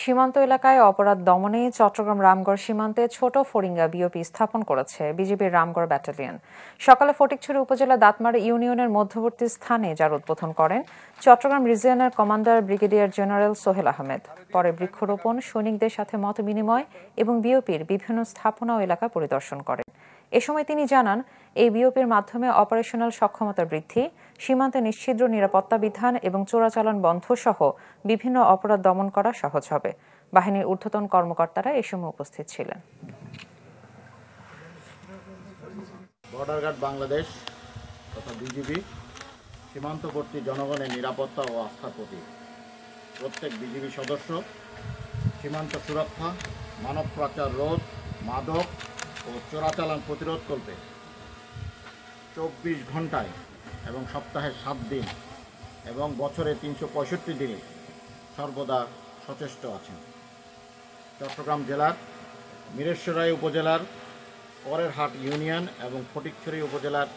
সীমান্ত এলাকায় অপরাধ দমনে চট্টগ্রাম রামগড় সীমান্তে ছোট ফরিঙ্গা বিওপি স্থাপন করেছে বিজিবির রামগড় ব্যাটালিয়ন। সকালে ফটিকছড়ি উপজেলা দাঁতমারা ইউনিয়নের মধ্যবর্তী স্থানে যার উদ্বোধন করেন চট্টগ্রাম রিজিয়নের commander brigadier general Sohel Ahmed. পরে বৃক্ষরোপণ, সৈনিকদের সাথে মত বিনিময় এবং বিওপির বিভিন্ন স্থাপনা ও এলাকা পরিদর্শন করেন। এ সময় তিনি জানান, এই বিওপির মাধ্যমে অপারেশনাল সক্ষমতা বৃদ্ধি, সীমান্তে নিশ্ছিদ্র নিরাপত্তা বিধান এবং চোরাচালান বন্ধ সহ বিভিন্ন অপরাধ দমন করা সহজ হবে। বাহিনীর ঊর্ধ্বতন কর্মকর্তারা এ সময় উপস্থিত ছিলেন। বর্ডার গার্ড বাংলাদেশ তথা বিজিবি সীমান্তবর্তী জনগণের নিরাপত্তা ও আস্থার প্রতীক। প্রত্যেক বিজিবি সদস্য সীমান্ত সুরক্ষা, মানব পাচার রোধ, মাদক ও চোরাচালান প্রতিরোধকল্পে 24 ঘন্টায় এবং সপ্তাহে 7 দিন এবং বছরে 365 দিনে সর্বদা সচেষ্ট আছেন। চট্টগ্রাম জেলার মিরেশ্বরাই উপজেলার করেরহাট ইউনিয়ন এবং ফটিকছড়ি উপজেলার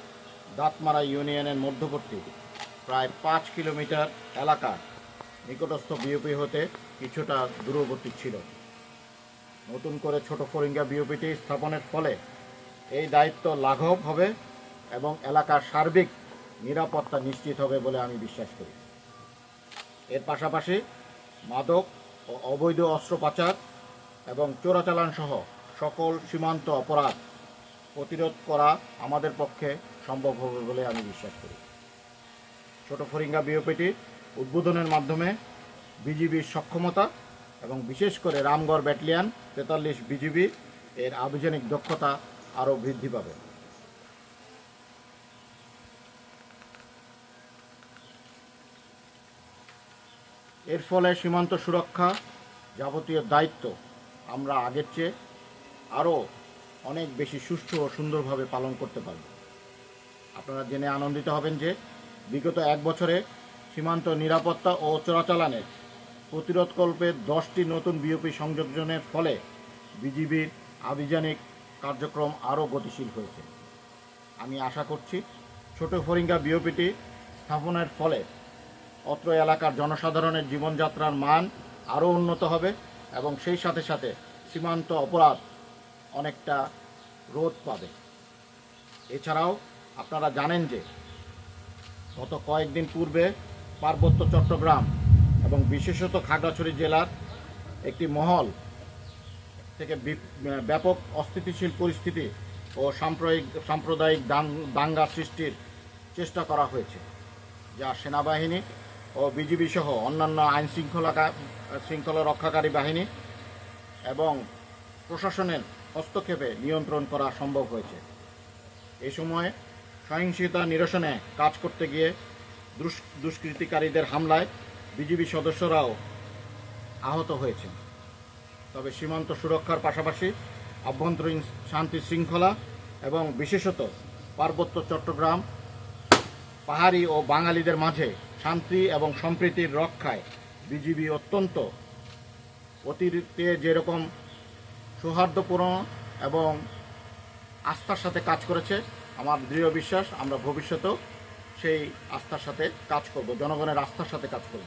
দাঁতমারা ইউনিয়নের মধ্যবর্তী প্রায় 5 কিলোমিটার এলাকা নিকটস্থ বিওপি হতে কিছুটা দূরবর্তী ছিল। নতুন করে ছোট ফরিঙ্গা বিওপিটি স্থাপনের ফলে এই দায়িত্ব লাঘব হবে এবং এলাকার সার্বিক নিরাপত্তা নিশ্চিত হবে বলে আমি বিশ্বাস করি। এর পাশাপাশি মাদক ও অবৈধ অস্ত্র পাচার এবং চোরাচালান সহ সকল সীমান্ত অপরাধ প্রতিরোধ করা আমাদের পক্ষে সম্ভব হবে বলে আমি বিশ্বাস করি। ছোট ফরিঙ্গা বিওপিটি উদ্বোধনের মাধ্যমে বিজিবির সক্ষমতা এবং বিশেষ করে রামগড় ব্যাটালিয়ন 43 বিজিবি এর আভিযানিক দক্ষতা আরও বৃদ্ধি পাবে। এর ফলে সীমান্ত সুরক্ষা যাবতীয় দায়িত্ব আমরা আগের চেয়ে আরও অনেক বেশি সুষ্ঠু ও সুন্দরভাবে পালন করতে পারব। আপনারা জেনে আনন্দিত হবেন যে বিগত 1 বছরে সীমান্ত নিরাপত্তা ও চোরাচালানের প্রতিরোধকল্পে 10টি নতুন বিওপি সংযোজনের ফলে বিজিবির আভিযানিক কার্যক্রম আরও গতিশীল হয়েছে। আমি আশা করছি ছোট ফরিঙ্গা বিওপিটি স্থাপনের ফলে অত্র এলাকার জনসাধারণের জীবনযাত্রার মান আরও উন্নত হবে এবং সেই সাথে সাথে সীমান্ত অপরাধ অনেকটা রোধ পাবে। এছাড়াও আপনারা জানেন যে গত কয়েকদিন পূর্বে পার্বত্য চট্টগ্রাম এবং বিশেষত খাগড়াছড়ি জেলার একটি মহল থেকে ব্যাপক অস্থিতিশীল পরিস্থিতি ও সাম্প্রদায়িক দাঙ্গা সৃষ্টির চেষ্টা করা হয়েছে, যা সেনাবাহিনী ও বিজিবি সহ অন্যান্য আইন শৃঙ্খলা রক্ষাকারী বাহিনী এবং প্রশাসনের হস্তক্ষেপে নিয়ন্ত্রণ করা সম্ভব হয়েছে। এই সময় সহিংসতা নিরসনে কাজ করতে গিয়ে দুষ্কৃতিকারীদের হামলায় বিজিবি সদস্যরাও আহত হয়েছেন। তবে সীমান্ত সুরক্ষার পাশাপাশি আভ্যন্তরীণ শান্তি শৃঙ্খলা এবং বিশেষত পার্বত্য চট্টগ্রাম পাহাড়ি ও বাঙালিদের মাঝে শান্তি এবং সম্প্রীতির রক্ষায় বিজিবি অত্যন্ত অতিরিক্তে যেরকম সৌহার্দ্যপূর্ণ এবং আস্থার সাথে কাজ করেছে, আমার দৃঢ় বিশ্বাস আমরা ভবিষ্যতেও সেই আস্থার সাথে কাজ করব, জনগণের আস্থার সাথে কাজ করব।